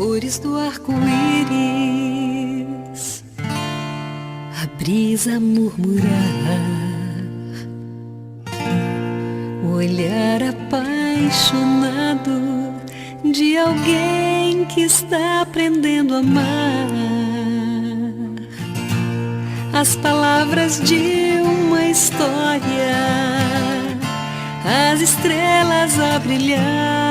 cores do arco-íris, a brisa murmurar, o olhar apaixonado de alguém que está aprendendo a amar, as palavras de uma história, as estrelas a brilhar.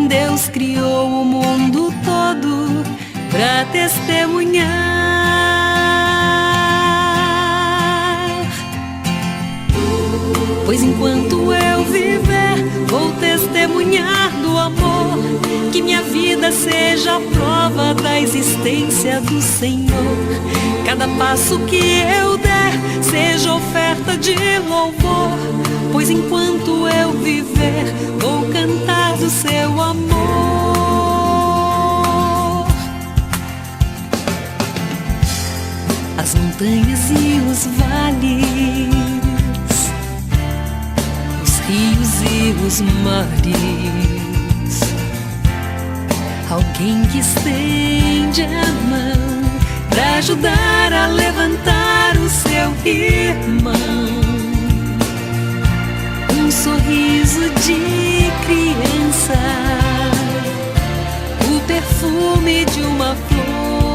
Deus criou o mundo todo pra testemunhar. Pois enquanto eu viver, vou testemunhar do amor, que minha vida seja a prova da existência do Senhor. Cada passo que eu der seja oferta de louvor, pois enquanto eu viver, vou cantar do seu amor. As montanhas e os vales, os rios e os mares, alguém que estende a mão pra ajudar a levantar o seu irmão. Um sorriso de criança, o perfume de uma flor,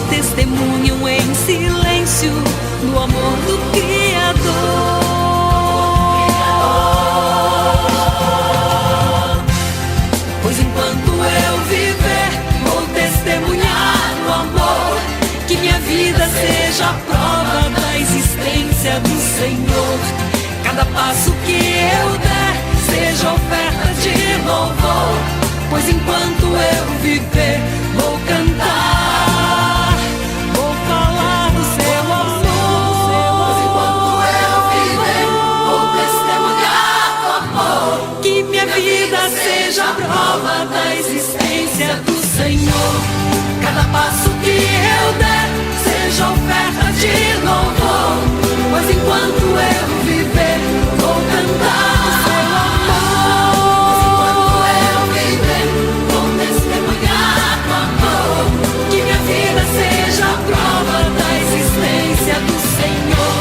testemunham em silêncio do amor do Criador. Pois enquanto eu viver, vou testemunhar o amor, que minha vida seja a prova da existência do Senhor. Cada passo que eu der seja oferta de louvor, pois enquanto eu viver, vou cantar, vou falar do seu amor. Pois enquanto eu viver, vou testemunhar do amor, que minha vida seja a prova da existência do Senhor. Cada passo que eu der seja oferta de louvor, pois enquanto eu viver, vou cantar do seu amor. Pois enquanto eu viver, vou testemunhar do amor, que minha vida seja a prova da existência do Senhor.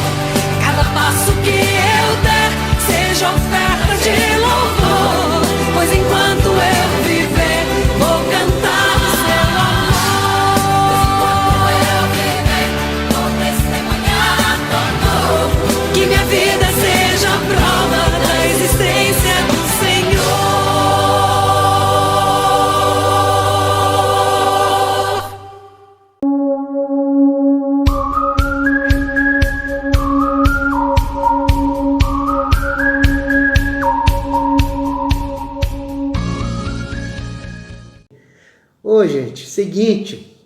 Cada passo que eu der seja oferta de louvor, pois enquanto eu viver, vou cantar do seu amor. Pois enquanto eu viver, vou testemunhar do amor, que minha vida seja a prova da existência do Senhor. Ô, gente, seguinte,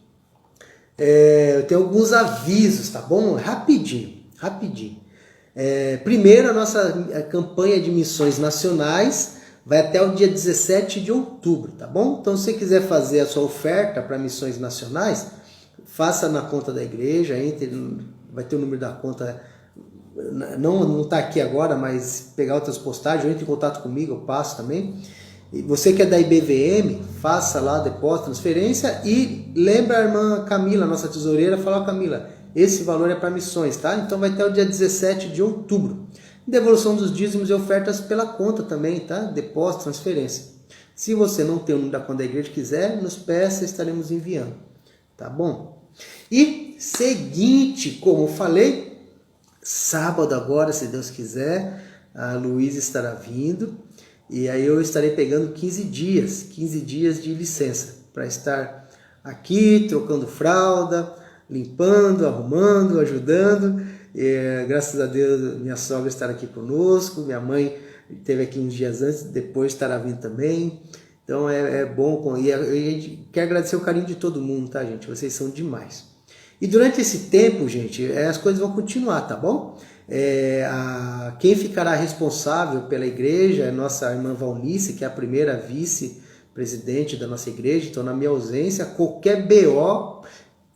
eu tenho alguns avisos, tá bom? Rapidinho. Primeiro, a nossa campanha de missões nacionais vai até o dia 17 de outubro, tá bom? Então, se você quiser fazer a sua oferta para missões nacionais, faça na conta da igreja, vai ter o número da conta, não está aqui agora, mas pegar outras postagens, entre em contato comigo, eu passo também. E você que é da IBVM, faça lá depósito, transferência, e lembra a irmã Camila, nossa tesoureira, fala: Camila, esse valor é para missões, tá? Então vai até o dia 17 de outubro. Devolução dos dízimos e ofertas pela conta também, tá? Depósito, transferência. Se você não tem o número da conta da igreja, quiser, nos peça, estaremos enviando, tá bom? E seguinte, como eu falei, sábado agora, se Deus quiser, a Luísa estará vindo. E aí eu estarei pegando 15 dias de licença para estar aqui trocando fralda, limpando, arrumando, ajudando. Graças a Deus minha sogra estará aqui conosco, minha mãe esteve aqui uns dias antes, depois estará vindo também. Então é bom, e a gente quer agradecer o carinho de todo mundo, tá, gente? Vocês são demais. E durante esse tempo, gente, as coisas vão continuar, tá bom? Quem ficará responsável pela igreja é nossa irmã Valnice, que é a primeira vice-presidente da nossa igreja. Então, na minha ausência, qualquer BO,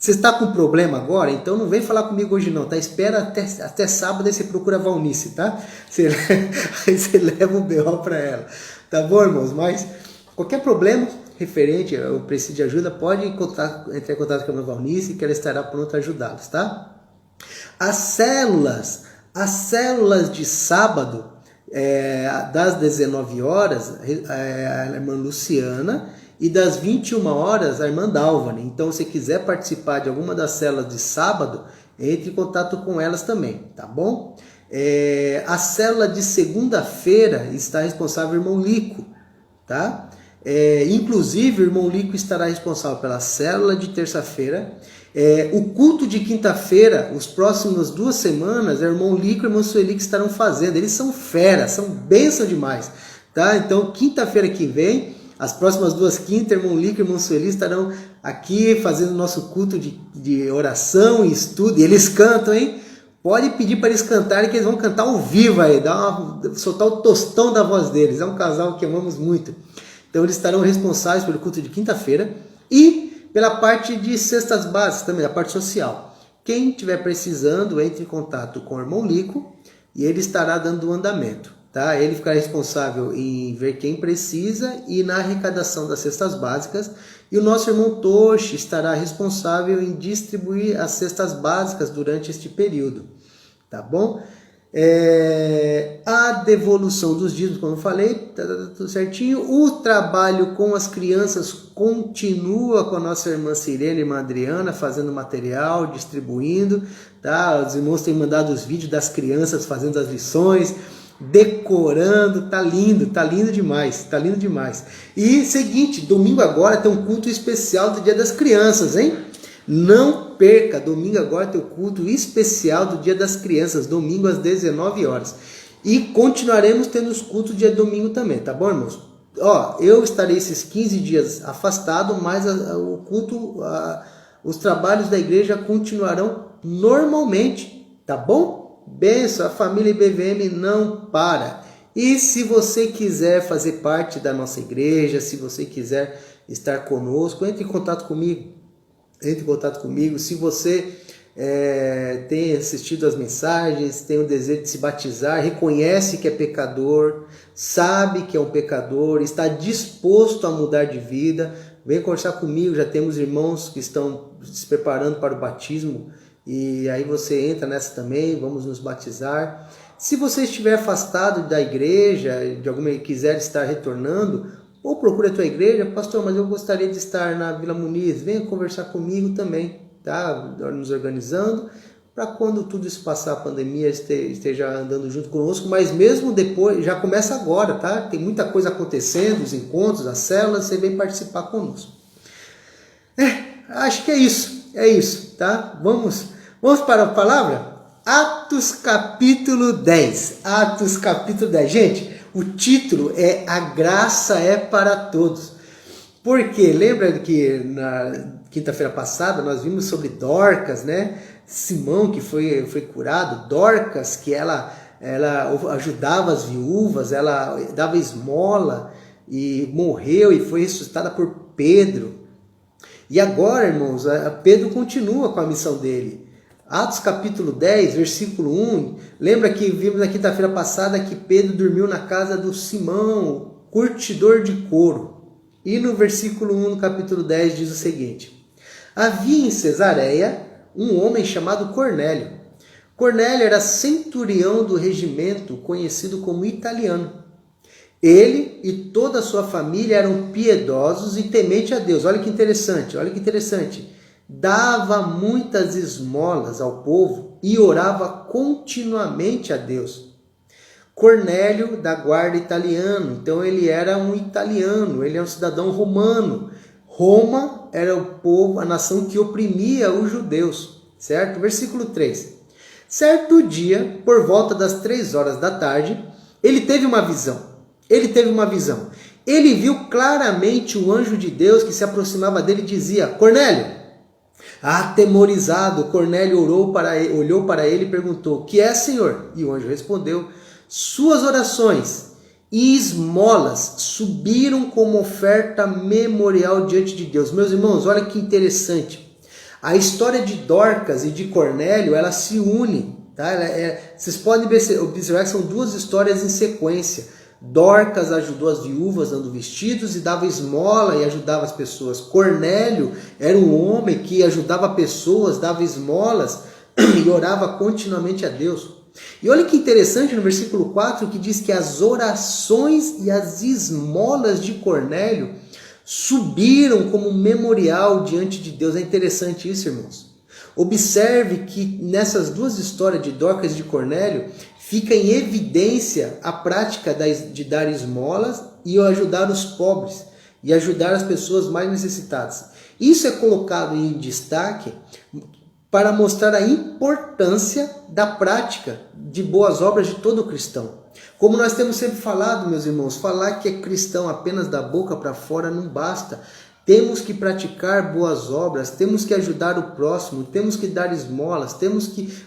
você está com problema agora? Então não vem falar comigo hoje não, tá? Espera até sábado, aí você procura a Valnice, tá? Aí você leva o BO para ela. Tá bom, irmãos? Mas qualquer problema referente ao preciso de ajuda, pode entrar em contato com a irmã Valnice, que ela estará pronta a ajudá-los, tá? As células de sábado, das 19 horas, a irmã Luciana, e das 21 horas, a irmã Dalvane. Então, se quiser participar de alguma das células de sábado, entre em contato com elas também, tá bom? A célula de segunda-feira está responsável o irmão Lico, tá? Inclusive, o irmão Lico estará responsável pela célula de terça-feira. O culto de quinta-feira, os próximos 2 semanas, o irmão Lico e o irmão Sueli que estarão fazendo. Eles são feras, são bênção demais, tá? Então, quinta-feira que vem, as próximas 2 quintas, irmão Lico e irmão Sueli estarão aqui fazendo nosso culto de oração e estudo. E eles cantam, hein? Pode pedir para eles cantarem, que eles vão cantar ao vivo aí, soltar o tostão da voz deles. É um casal que amamos muito. Então, eles estarão responsáveis pelo culto de quinta-feira e pela parte de cestas básicas também, a parte social. Quem estiver precisando, entre em contato com o irmão Lico e ele estará dando o andamento, tá? Ele ficará responsável em ver quem precisa e na arrecadação das cestas básicas. E o nosso irmão Toshi estará responsável em distribuir as cestas básicas durante este período, tá bom? A devolução dos dízimos, como eu falei, tá tudo certinho. O trabalho com as crianças continua com a nossa irmã Sirene e irmã Adriana, fazendo material, distribuindo, tá? Os irmãos têm mandado os vídeos das crianças fazendo as lições, decorando, tá lindo demais, tá lindo demais. E seguinte, domingo agora tem um culto especial do Dia das Crianças, hein? Não perca, domingo agora tem o culto especial do Dia das Crianças, domingo às 19 horas. E continuaremos tendo os cultos dia domingo também, tá bom, irmãos? Eu estarei esses 15 dias afastado, mas o culto, os trabalhos da igreja continuarão normalmente, tá bom? Benção, a família IBVM não para. E se você quiser fazer parte da nossa igreja, se você quiser estar conosco, entre em contato comigo. Se você tem assistido as mensagens, tem o desejo de se batizar, reconhece que é pecador, sabe que é um pecador, está disposto a mudar de vida, vem conversar comigo. Já temos irmãos que estão se preparando para o batismo, e aí você entra nessa também, vamos nos batizar. Se você estiver afastado da igreja, de alguma quiser estar retornando, ou procura a tua igreja, pastor, mas eu gostaria de estar na Vila Muniz, venha conversar comigo também, tá? Nos organizando, para quando tudo isso passar, a pandemia esteja andando junto conosco, mas mesmo depois, já começa agora, tá? Tem muita coisa acontecendo, os encontros, as células, você vem participar conosco. Acho que é isso, tá? Vamos para a palavra? Atos capítulo 10, gente, o título é A Graça é para Todos. Porque lembra que na quinta-feira passada nós vimos sobre Dorcas, né? Simão que foi curado, Dorcas que ela ajudava as viúvas, ela dava esmola e morreu e foi ressuscitada por Pedro. E agora, irmãos, Pedro continua com a missão dele. Atos capítulo 10, versículo 1, lembra que vimos na quinta-feira passada que Pedro dormiu na casa do Simão, curtidor de couro. E no versículo 1 do capítulo 10 diz o seguinte: havia em Cesareia um homem chamado Cornélio. Cornélio era centurião do regimento conhecido como Italiano. Ele e toda a sua família eram piedosos e tementes a Deus. Olha que interessante. Dava muitas esmolas ao povo e orava continuamente a Deus. Cornélio da guarda italiano, então ele era um italiano, ele é um cidadão romano. Roma era o povo, a nação que oprimia os judeus, certo? Versículo 3. Certo dia, por volta das 3 horas da tarde, ele teve uma visão. Ele viu claramente o anjo de Deus que se aproximava dele e dizia: Cornélio! Atemorizado, Cornélio olhou para ele e perguntou: que é, Senhor? E o anjo respondeu: suas orações e esmolas subiram como oferta memorial diante de Deus. Meus irmãos, olha que interessante. A história de Dorcas e de Cornélio, ela se une, tá? Vocês podem observar que são 2 histórias em sequência. Dorcas ajudou as viúvas dando vestidos e dava esmola e ajudava as pessoas. Cornélio era um homem que ajudava pessoas, dava esmolas e orava continuamente a Deus. E olha que interessante no versículo 4 que diz que as orações e as esmolas de Cornélio subiram como memorial diante de Deus. É interessante isso, irmãos. Observe que nessas duas histórias de Dorcas e de Cornélio fica em evidência a prática de dar esmolas e ajudar os pobres e ajudar as pessoas mais necessitadas. Isso é colocado em destaque para mostrar a importância da prática de boas obras de todo cristão. Como nós temos sempre falado, meus irmãos, falar que é cristão apenas da boca para fora não basta. Temos que praticar boas obras, temos que ajudar o próximo, temos que dar esmolas,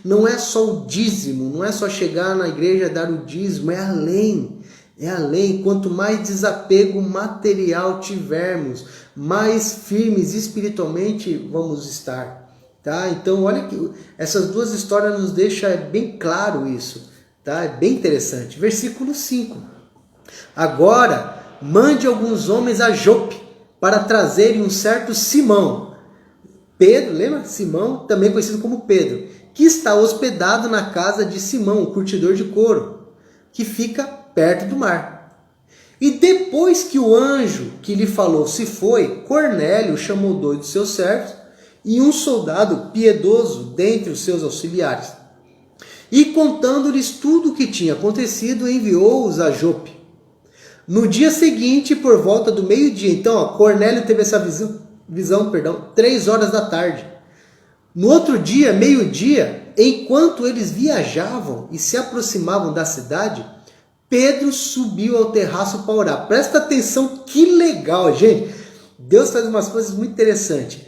não é só o dízimo, não é só chegar na igreja e dar o dízimo, é além. É além. Quanto mais desapego material tivermos, mais firmes espiritualmente vamos estar. Tá? Então olha que essas duas histórias nos deixam bem claro isso, tá? É bem interessante. Versículo 5. Agora mande alguns homens a Jope para trazerem um certo Simão. Pedro, lembra? Simão, também conhecido como Pedro, que está hospedado na casa de Simão, o curtidor de couro, que fica perto do mar. E depois que o anjo que lhe falou se foi, Cornélio chamou 2 dos seus servos e um soldado piedoso dentre os seus auxiliares. E contando-lhes tudo o que tinha acontecido, enviou-os a Jope. No dia seguinte, por volta do meio-dia, então, Cornélio teve essa visão, 3 horas da tarde. No outro dia, meio-dia, enquanto eles viajavam e se aproximavam da cidade, Pedro subiu ao terraço para orar. Presta atenção, que legal, gente. Deus faz umas coisas muito interessantes.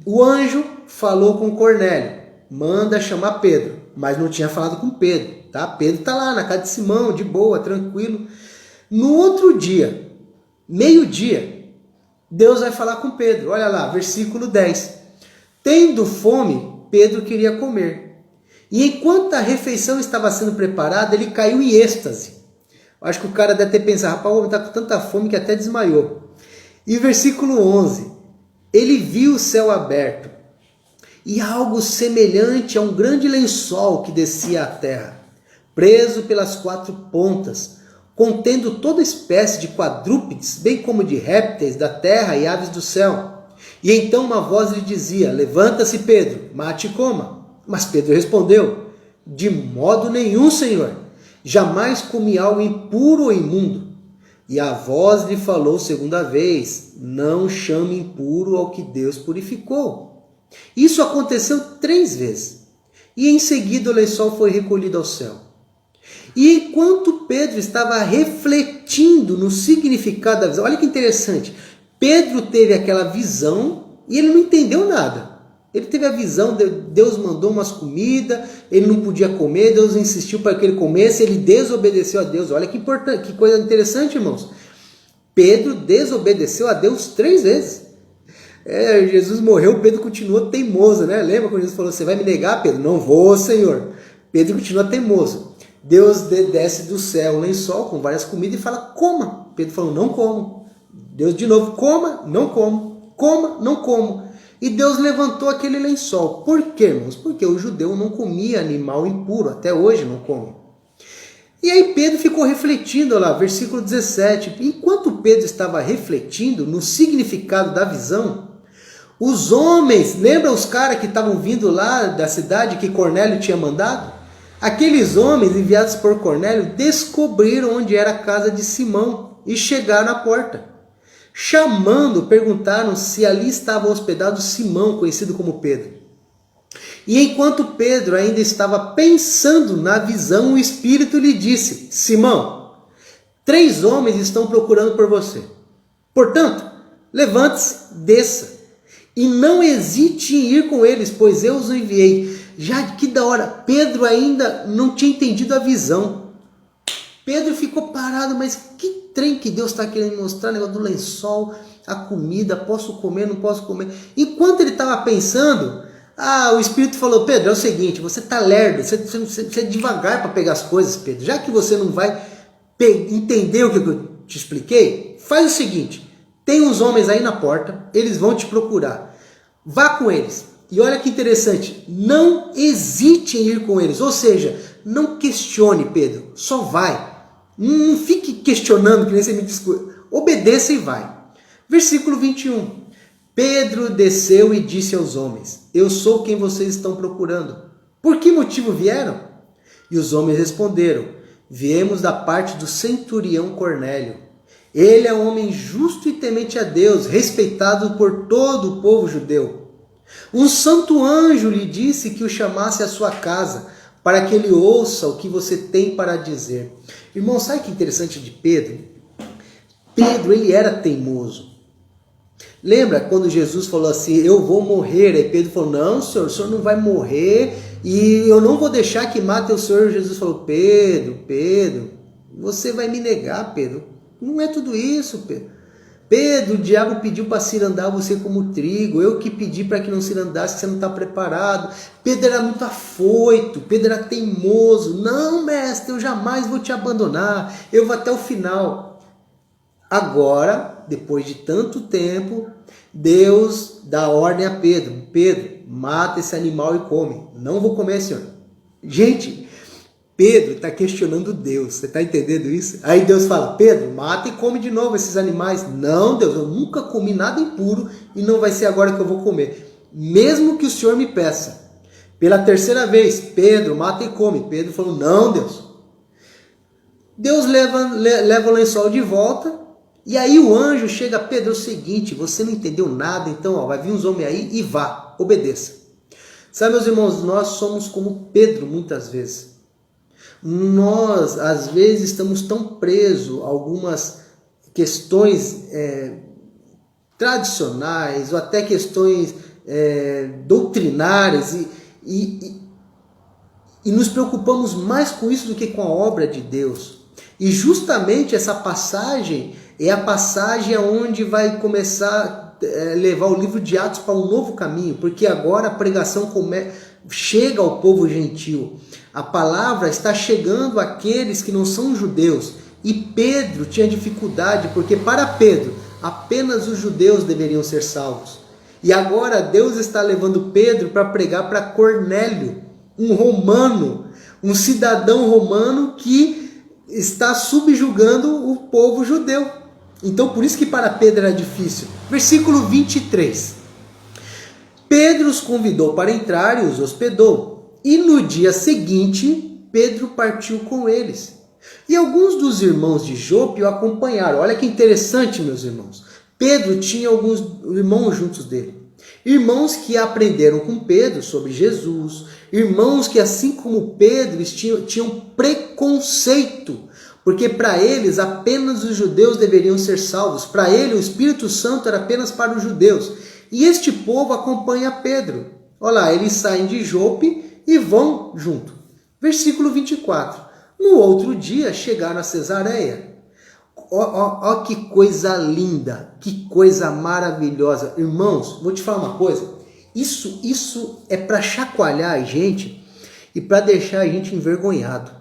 O anjo falou com Cornélio, manda chamar Pedro, mas não tinha falado com Pedro, tá? Pedro está lá na casa de Simão, de boa, tranquilo. No outro dia, meio-dia, Deus vai falar com Pedro. Olha lá, versículo 10. Tendo fome, Pedro queria comer. E enquanto a refeição estava sendo preparada, ele caiu em êxtase. Acho que o cara deve ter pensado, rapaz, o homem está com tanta fome que até desmaiou. E versículo 11. Ele viu o céu aberto e algo semelhante a um grande lençol que descia à terra, preso pelas 4 pontas, contendo toda espécie de quadrúpedes, bem como de répteis da terra e aves do céu. E então uma voz lhe dizia, levanta-se Pedro, mate e coma. Mas Pedro respondeu, de modo nenhum, Senhor, jamais comi algo impuro ou imundo. E a voz lhe falou segunda vez, não chame impuro ao que Deus purificou. Isso aconteceu 3 vezes. E em seguida o lençol foi recolhido ao céu. E enquanto Pedro estava refletindo no significado da visão, olha que interessante, Pedro teve aquela visão e ele não entendeu nada. Ele teve a visão, Deus mandou umas comidas, ele não podia comer, Deus insistiu para que ele comesse, ele desobedeceu a Deus. Olha que importante, que coisa interessante, irmãos. Pedro desobedeceu a Deus 3 vezes. Jesus morreu, Pedro continuou teimoso, né? Lembra quando Jesus falou, você vai me negar, Pedro? Não vou, Senhor. Pedro continua teimoso. Deus desce do céu um lençol com várias comidas e fala, coma. Pedro falou, não como. Deus de novo, coma, não como. Coma, não como. E Deus levantou aquele lençol. Por quê, irmãos? Porque o judeu não comia animal impuro, até hoje não come. E aí Pedro ficou refletindo, olha lá, versículo 17. Enquanto Pedro estava refletindo no significado da visão, os homens, lembra os caras que estavam vindo lá da cidade que Cornélio tinha mandado? Aqueles homens enviados por Cornélio descobriram onde era a casa de Simão e chegaram à porta. Chamando, perguntaram se ali estava hospedado Simão, conhecido como Pedro. E enquanto Pedro ainda estava pensando na visão, o Espírito lhe disse, Simão, 3 homens estão procurando por você. Portanto, levante-se, desça, e não hesite em ir com eles, pois eu os enviei. Já que da hora, Pedro ainda não tinha entendido a visão. Pedro ficou parado, mas que trem que Deus está querendo mostrar, o negócio do lençol, a comida, posso comer, não posso comer. Enquanto ele estava pensando, o Espírito falou, Pedro, é o seguinte, você está lerdo, você é devagar para pegar as coisas, Pedro. Já que você não vai, entendeu o que eu te expliquei? Faz o seguinte, tem uns homens aí na porta, eles vão te procurar. Vá com eles. E olha que interessante, não hesite em ir com eles. Ou seja, não questione, Pedro, só vai. Não fique questionando, que nem você me discute. Obedeça e vai. Versículo 21. Pedro desceu e disse aos homens, eu sou quem vocês estão procurando. Por que motivo vieram? E os homens responderam, viemos da parte do centurião Cornélio. Ele é um homem justo e temente a Deus, respeitado por todo o povo judeu. Um santo anjo lhe disse que o chamasse à sua casa, para que ele ouça o que você tem para dizer. Irmão, sabe o que é interessante de Pedro? Pedro, ele era teimoso. Lembra quando Jesus falou assim, eu vou morrer? Aí Pedro falou, não, senhor, o senhor não vai morrer e eu não vou deixar que matem o senhor. Jesus falou, Pedro, você vai me negar, Pedro. Não é tudo isso, Pedro. Pedro, o diabo pediu para cirandar você como trigo, eu que pedi para que não cirandasse, que você não está preparado. Pedro era muito afoito, Pedro era teimoso. Não, mestre, eu jamais vou te abandonar, eu vou até o final. Agora, depois de tanto tempo, Deus dá ordem a Pedro. Pedro, mata esse animal e come. Não vou comer, senhor. Gente, Pedro está questionando Deus, você está entendendo isso? Aí Deus fala, Pedro, mata e come de novo esses animais. Não, Deus, eu nunca comi nada impuro e não vai ser agora que eu vou comer. Mesmo que o Senhor me peça. Pela terceira vez, Pedro, mata e come. Pedro falou, não, Deus. Deus leva o lençol de volta e aí o anjo chega, Pedro, é o seguinte, você não entendeu nada, então vai vir uns homens aí e vá, obedeça. Sabe, meus irmãos, nós somos como Pedro muitas vezes. Nós, às vezes, estamos tão presos a algumas questões tradicionais ou até questões doutrinárias e nos preocupamos mais com isso do que com a obra de Deus. E justamente essa passagem é a passagem onde vai começar a levar o livro de Atos para um novo caminho, porque agora a pregação chega ao povo gentil. A palavra está chegando àqueles que não são judeus. E Pedro tinha dificuldade, porque para Pedro, apenas os judeus deveriam ser salvos. E agora Deus está levando Pedro para pregar para Cornélio, um romano, um cidadão romano que está subjugando o povo judeu. Então por isso que para Pedro era difícil. Versículo 23. Pedro os convidou para entrar e os hospedou. E no dia seguinte, Pedro partiu com eles. E alguns dos irmãos de Jope o acompanharam. Olha que interessante, meus irmãos. Pedro tinha alguns irmãos juntos dele. Irmãos que aprenderam com Pedro sobre Jesus. Irmãos que, assim como Pedro, tinham preconceito. Porque para eles, apenas os judeus deveriam ser salvos. Para ele, o Espírito Santo era apenas para os judeus. E este povo acompanha Pedro. Olha lá, eles saem de Jope e vão junto. Versículo 24. No outro dia chegaram a Cesareia. Ó que coisa linda, que coisa maravilhosa. Irmãos, vou te falar uma coisa. Isso é para chacoalhar a gente e para deixar a gente envergonhado.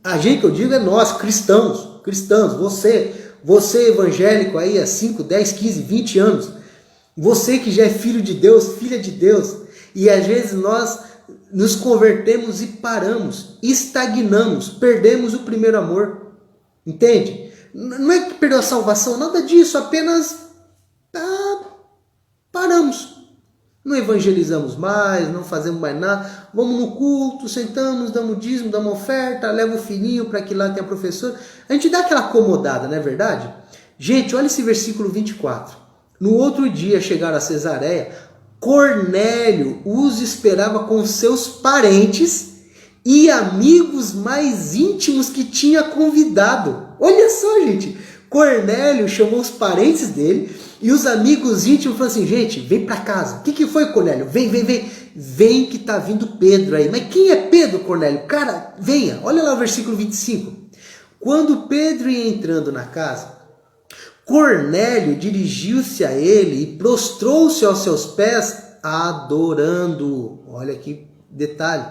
A gente que eu digo é nós, cristãos, você evangélico aí há 5, 10, 15, 20 anos. Você que já é filho de Deus, filha de Deus. E às vezes nós nos convertemos e paramos, estagnamos, perdemos o primeiro amor. Entende? Não é que perdeu a salvação, nada disso, apenas paramos. Não evangelizamos mais, não fazemos mais nada. Vamos no culto, sentamos, damos dízimo, damos oferta, leva o filhinho para que lá tenha professor. A gente dá aquela acomodada, não é verdade? Gente, olha esse versículo 24. No outro dia chegaram a Cesareia, Cornélio os esperava com seus parentes e amigos mais íntimos que tinha convidado. Olha só, gente. Cornélio chamou os parentes dele e os amigos íntimos falaram assim, gente, vem para casa. O que foi, Cornélio? Vem que tá vindo Pedro aí. Mas quem é Pedro, Cornélio? Cara, venha. Olha lá o versículo 25. Quando Pedro ia entrando na casa, Cornélio dirigiu-se a ele e prostrou-se aos seus pés, adorando-o. Olha que detalhe.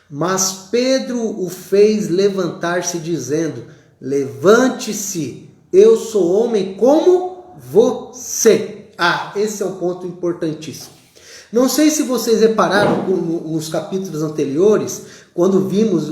Mas Pedro o fez levantar-se, dizendo, levante-se, eu sou homem como você. Esse é um ponto importantíssimo. Não sei se vocês repararam nos capítulos anteriores, quando vimos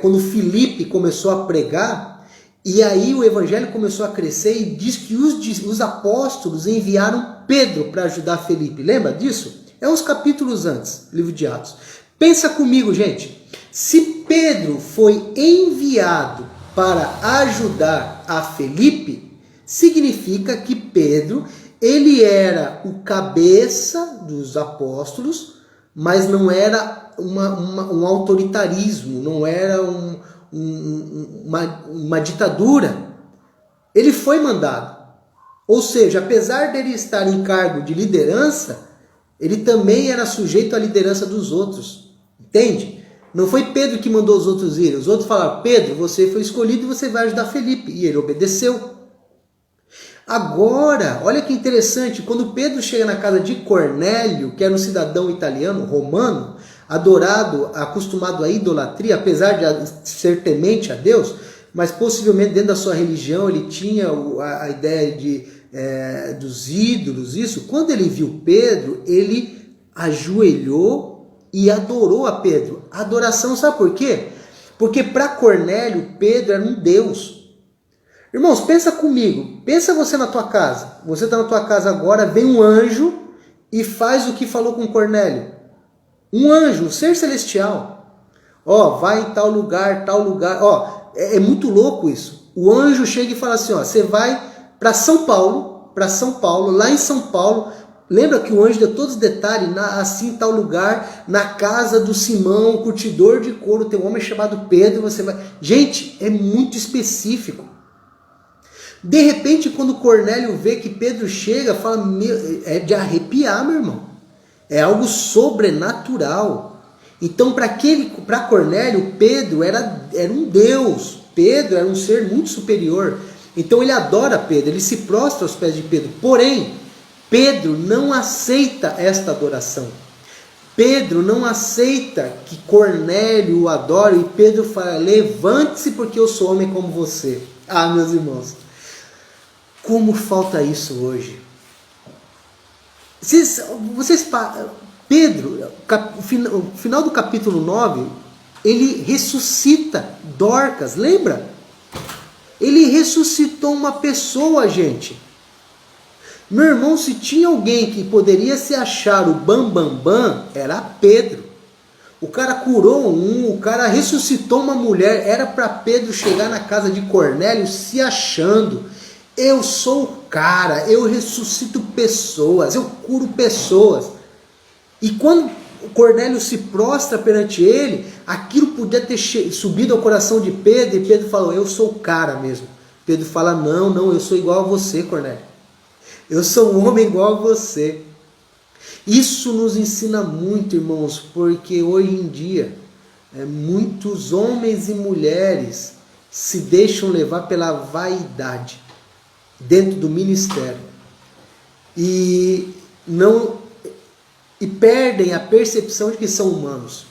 quando Filipe começou a pregar, e aí o evangelho começou a crescer e diz que os apóstolos enviaram Pedro para ajudar Filipe. Lembra disso? É uns capítulos antes, livro de Atos. Pensa comigo, gente. Se Pedro foi enviado para ajudar a Filipe, significa que Pedro, ele era o cabeça dos apóstolos, mas não era um autoritarismo, não era uma ditadura. Ele foi mandado. Ou seja, apesar dele estar em cargo de liderança, ele também era sujeito à liderança dos outros. Entende? Não foi Pedro que mandou os outros irem. Os outros falaram, Pedro, você foi escolhido e você vai ajudar Felipe. E ele obedeceu. Agora, olha que interessante, quando Pedro chega na casa de Cornélio, que era um cidadão italiano, romano, adorado, acostumado à idolatria, apesar de ser temente a Deus, mas possivelmente dentro da sua religião ele tinha a ideia dos ídolos, isso. Quando ele viu Pedro, ele ajoelhou e adorou a Pedro. A adoração, sabe por quê? Porque para Cornélio, Pedro era um Deus. Irmãos, pensa comigo, pensa você na tua casa. Você está na tua casa agora, vem um anjo e faz o que falou com Cornélio. Um anjo, um ser celestial. Vai em tal lugar. É muito louco isso. O anjo chega e fala assim, você vai para São Paulo, lá em São Paulo. Lembra que o anjo deu todos os detalhes, assim em tal lugar, na casa do Simão, curtidor de couro, tem um homem chamado Pedro, você vai... Gente, é muito específico. De repente, quando Cornélio vê que Pedro chega, fala, é de arrepiar, meu irmão. É algo sobrenatural. Então, para Cornélio, Pedro era um Deus. Pedro era um ser muito superior. Então, ele adora Pedro, ele se prostra aos pés de Pedro. Porém, Pedro não aceita esta adoração. Pedro não aceita que Cornélio o adore. E Pedro fala, levante-se porque eu sou homem como você. Meus irmãos, como falta isso hoje. Pedro, no final do capítulo 9, ele ressuscita Dorcas, lembra? Ele ressuscitou uma pessoa, gente. Meu irmão, se tinha alguém que poderia se achar o bambambam, era Pedro. O cara curou o cara ressuscitou uma mulher. Era para Pedro chegar na casa de Cornélio se achando. Eu sou o cara, eu ressuscito pessoas, eu curo pessoas. E quando Cornélio se prostra perante ele, aquilo podia ter subido ao coração de Pedro, e Pedro falou, eu sou o cara mesmo. Pedro fala, não, eu sou igual a você, Cornélio. Eu sou um homem igual a você. Isso nos ensina muito, irmãos, porque hoje em dia, muitos homens e mulheres se deixam levar pela vaidade dentro do ministério e perdem a percepção de que são humanos.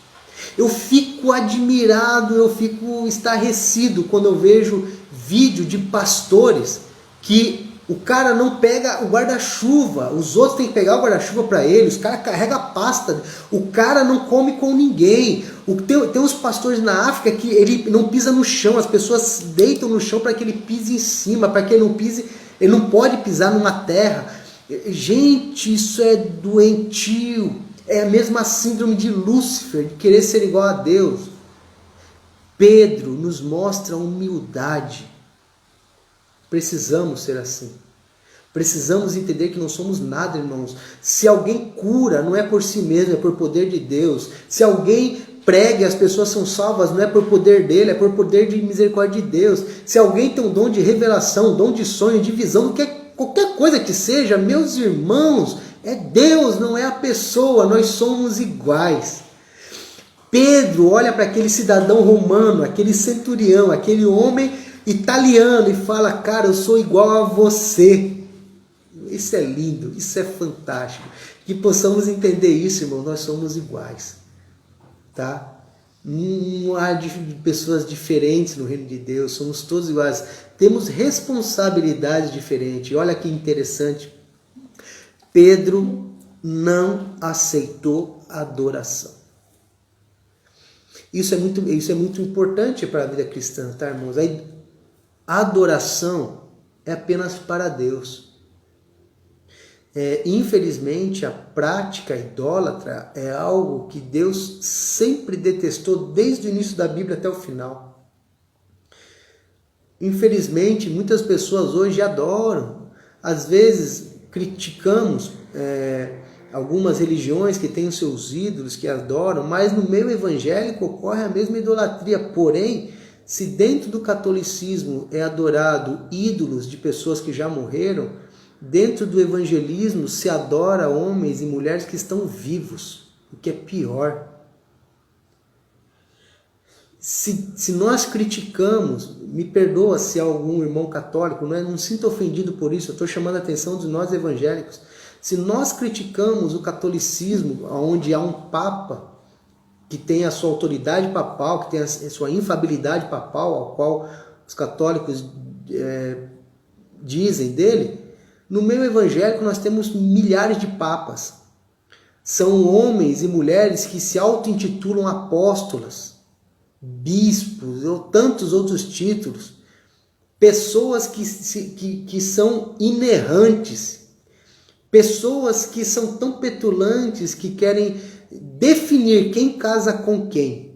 Eu fico admirado, eu fico estarrecido quando eu vejo vídeo de pastores que o cara não pega o guarda-chuva, os outros têm que pegar o guarda-chuva para ele, os caras carregam a pasta, o cara não come com ninguém. Tem uns pastores na África que ele não pisa no chão, as pessoas deitam no chão para que ele pise em cima, para que ele não pise, ele não pode pisar numa terra. Gente, isso é doentio, é a mesma síndrome de Lúcifer, de querer ser igual a Deus. Pedro nos mostra humildade. Precisamos ser assim. Precisamos entender que não somos nada, irmãos. Se alguém cura, não é por si mesmo, é por poder de Deus. Se alguém prega e as pessoas são salvas, não é por poder dele, é por poder de misericórdia de Deus. Se alguém tem um dom de revelação, um dom de sonho, de visão, qualquer coisa que seja, meus irmãos, é Deus, não é a pessoa, nós somos iguais. Pedro olha para aquele cidadão romano, aquele centurião, aquele homem italiano e fala, cara, eu sou igual a você. Isso é lindo, isso é fantástico. Que possamos entender isso, irmão, nós somos iguais. Tá? Não há de pessoas diferentes no reino de Deus, somos todos iguais. Temos responsabilidades diferentes. Olha que interessante. Pedro não aceitou a adoração. Isso é muito importante para a vida cristã, tá, irmãos? A adoração é apenas para Deus. Infelizmente, a prática idólatra é algo que Deus sempre detestou desde o início da Bíblia até o final. Infelizmente, muitas pessoas hoje adoram. Às vezes, criticamos algumas religiões que têm os seus ídolos, que adoram, mas no meio evangélico ocorre a mesma idolatria. Porém, se dentro do catolicismo é adorado ídolos de pessoas que já morreram, dentro do evangelismo se adora homens e mulheres que estão vivos, o que é pior. Se nós criticamos, me perdoa se algum irmão católico, não sinta ofendido por isso, eu estou chamando a atenção de nós evangélicos. Se nós criticamos o catolicismo, onde há um papa que tem a sua autoridade papal, que tem a sua infabilidade papal, ao qual os católicos dizem dele, no meio evangélico nós temos milhares de papas. São homens e mulheres que se auto-intitulam apóstolos, bispos ou tantos outros títulos. Pessoas que são inerrantes. Pessoas que são tão petulantes que querem definir quem casa com quem.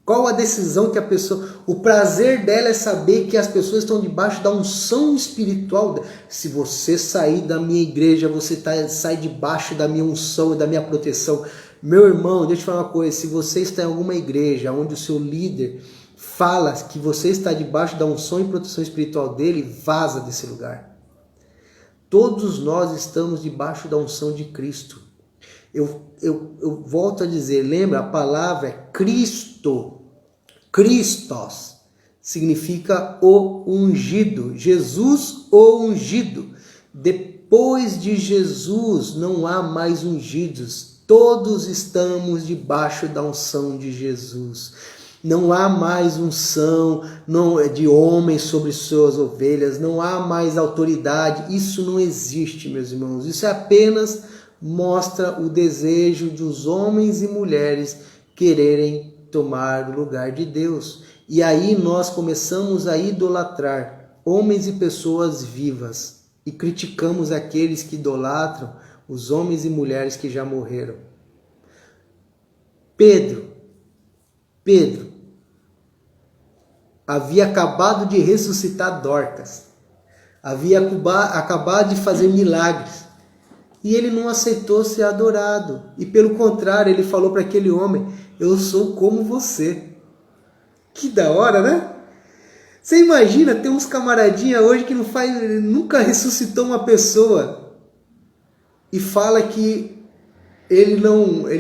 Qual a decisão que a pessoa... O prazer dela é saber que as pessoas estão debaixo da unção espiritual. Se você sair da minha igreja, você sai debaixo da minha unção e da minha proteção. Meu irmão, deixa eu te falar uma coisa. Se você está em alguma igreja onde o seu líder fala que você está debaixo da unção e proteção espiritual dele, vaza desse lugar. Todos nós estamos debaixo da unção de Cristo. Eu volto a dizer, lembra, a palavra é Cristo. Christos significa o ungido. Jesus, o ungido. Depois de Jesus não há mais ungidos. Todos estamos debaixo da unção de Jesus. Não há mais unção de homens sobre suas ovelhas, não há mais autoridade. Isso não existe, meus irmãos. Isso apenas mostra o desejo dos homens e mulheres quererem tomar o lugar de Deus. E aí nós começamos a idolatrar homens e pessoas vivas e criticamos aqueles que idolatram os homens e mulheres que já morreram. Pedro havia acabado de ressuscitar Dorcas, havia acabado de fazer milagres, e ele não aceitou ser adorado, e pelo contrário, ele falou para aquele homem, eu sou como você. Que da hora, né? Você imagina, tem uns camaradinha hoje que nunca ressuscitou uma pessoa, e fala que ele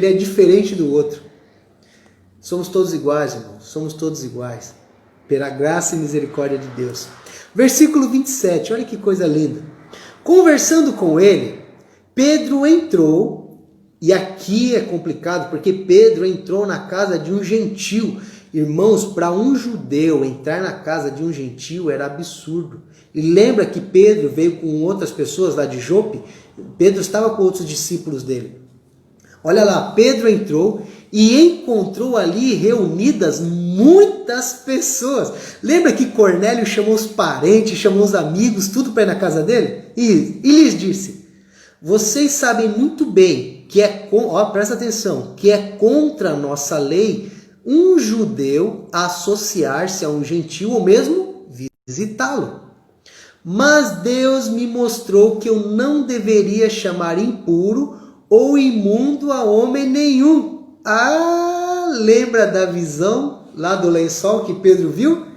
é diferente do outro. Somos todos iguais, irmãos, somos todos iguais. Pela graça e misericórdia de Deus. Versículo 27, olha que coisa linda. Conversando com ele, Pedro entrou, e aqui é complicado, porque Pedro entrou na casa de um gentio. Irmãos, para um judeu entrar na casa de um gentio era absurdo. E lembra que Pedro veio com outras pessoas lá de Jope? Pedro estava com outros discípulos dele. Olha lá, Pedro entrou e encontrou ali reunidas muitas pessoas. Lembra que Cornélio chamou os parentes, chamou os amigos, tudo para ir na casa dele? E lhes disse, vocês sabem muito bem que presta atenção, que é contra a nossa lei um judeu associar-se a um gentio ou mesmo visitá-lo. Mas Deus me mostrou que eu não deveria chamar impuro ou imundo a homem nenhum. Lembra da visão lá do lençol que Pedro viu?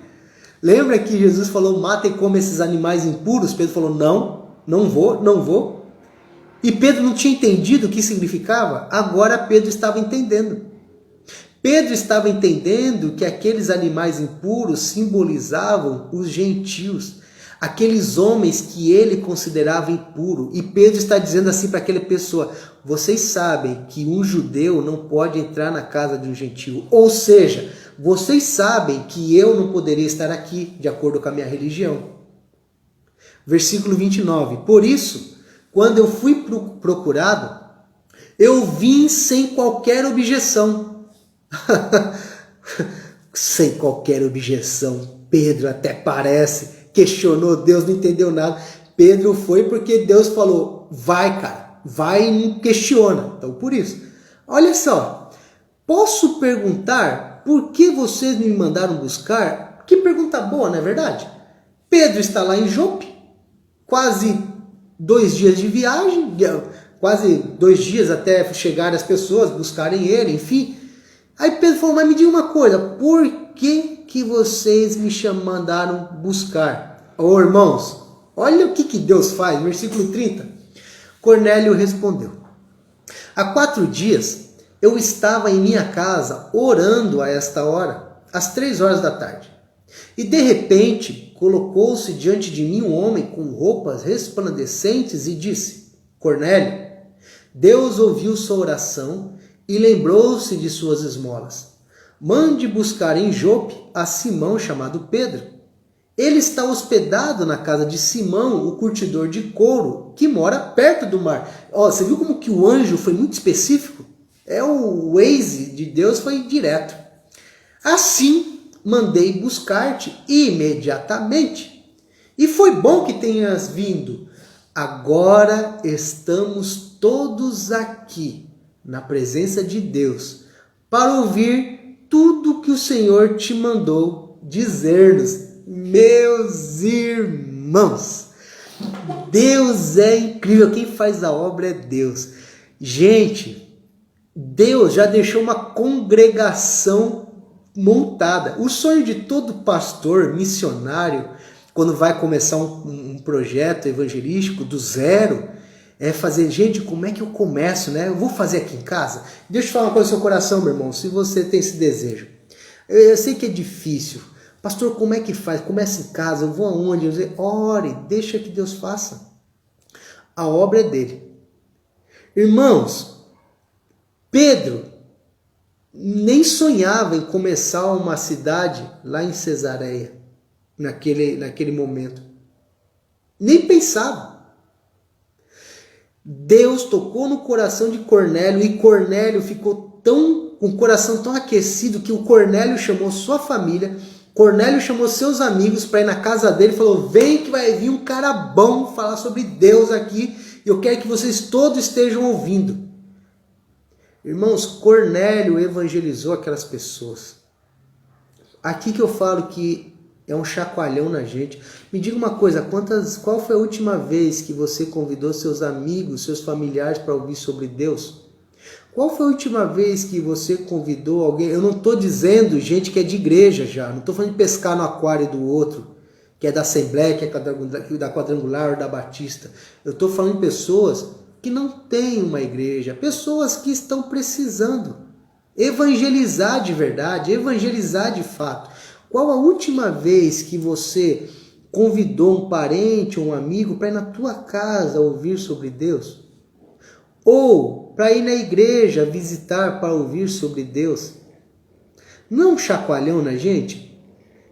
Lembra que Jesus falou, mata e come esses animais impuros? Pedro falou, não vou. E Pedro não tinha entendido o que significava? Agora Pedro estava entendendo. Pedro estava entendendo que aqueles animais impuros simbolizavam os gentios. aqueles homens que ele considerava impuro. E Pedro está dizendo assim para aquela pessoa: vocês sabem que um judeu não pode entrar na casa de um gentio. Ou seja, vocês sabem que eu não poderia estar aqui de acordo com a minha religião. Versículo 29. Por isso, quando eu fui procurado, eu vim sem qualquer objeção. Sem qualquer objeção. Pedro até parece, questionou Deus, não entendeu nada. Pedro foi porque Deus falou: vai, cara, vai e não questiona. Então, por isso. Olha só, posso perguntar por que vocês me mandaram buscar? Que pergunta boa, não é verdade? Pedro está lá em Jope, quase 2 dias de viagem, quase 2 dias até chegar as pessoas, buscarem ele, enfim. Aí Pedro falou: mas me diga uma coisa, por que vocês me mandaram buscar? Ô irmãos, olha o que Deus faz, versículo 30. Cornélio respondeu: há 4 dias eu estava em minha casa orando a esta hora, às 3 horas da tarde. E de repente colocou-se diante de mim um homem com roupas resplandecentes e disse: Cornélio, Deus ouviu sua oração e lembrou-se de suas esmolas. Mande buscar em Jope a Simão, chamado Pedro. Ele está hospedado na casa de Simão, o curtidor de couro, que mora perto do mar. Você viu como que o anjo foi muito específico? O Waze de Deus foi direto. Assim, mandei buscar-te imediatamente. E foi bom que tenhas vindo. Agora estamos todos aqui, na presença de Deus, para ouvir tudo que o Senhor te mandou dizer-nos. Meus irmãos, Deus é incrível, quem faz a obra é Deus. Gente, Deus já deixou uma congregação montada. O sonho de todo pastor, missionário, quando vai começar um projeto evangelístico do zero, é fazer: gente, como é que eu começo, né? Eu vou fazer aqui em casa? Deixa eu falar uma coisa no seu coração, meu irmão, se você tem esse desejo. Eu sei que é difícil. Pastor, como é que faz? Começa em casa, eu vou aonde? Eu digo: ore, deixa que Deus faça. A obra é dele. Irmãos, Pedro nem sonhava em começar uma cidade lá em Cesareia, naquele momento. Nem pensava. Deus tocou no coração de Cornélio e Cornélio ficou com o coração tão aquecido que o Cornélio chamou sua família, Cornélio chamou seus amigos para ir na casa dele e falou: vem que vai vir um cara bom falar sobre Deus aqui e eu quero que vocês todos estejam ouvindo. Irmãos, Cornélio evangelizou aquelas pessoas. Aqui que eu falo que é um chacoalhão na gente. Me diga uma coisa, qual foi a última vez que você convidou seus amigos, seus familiares para ouvir sobre Deus? Qual foi a última vez que você convidou alguém? Eu não estou dizendo gente que é de igreja já, não estou falando de pescar no aquário do outro, que é da Assembleia, que é da Quadrangular ou da Batista. Eu estou falando de pessoas que não têm uma igreja, pessoas que estão precisando evangelizar de verdade, evangelizar de fato. Qual a última vez que você convidou um parente ou um amigo para ir na tua casa ouvir sobre Deus? Ou para ir na igreja visitar para ouvir sobre Deus? Não é um chacoalhão na gente?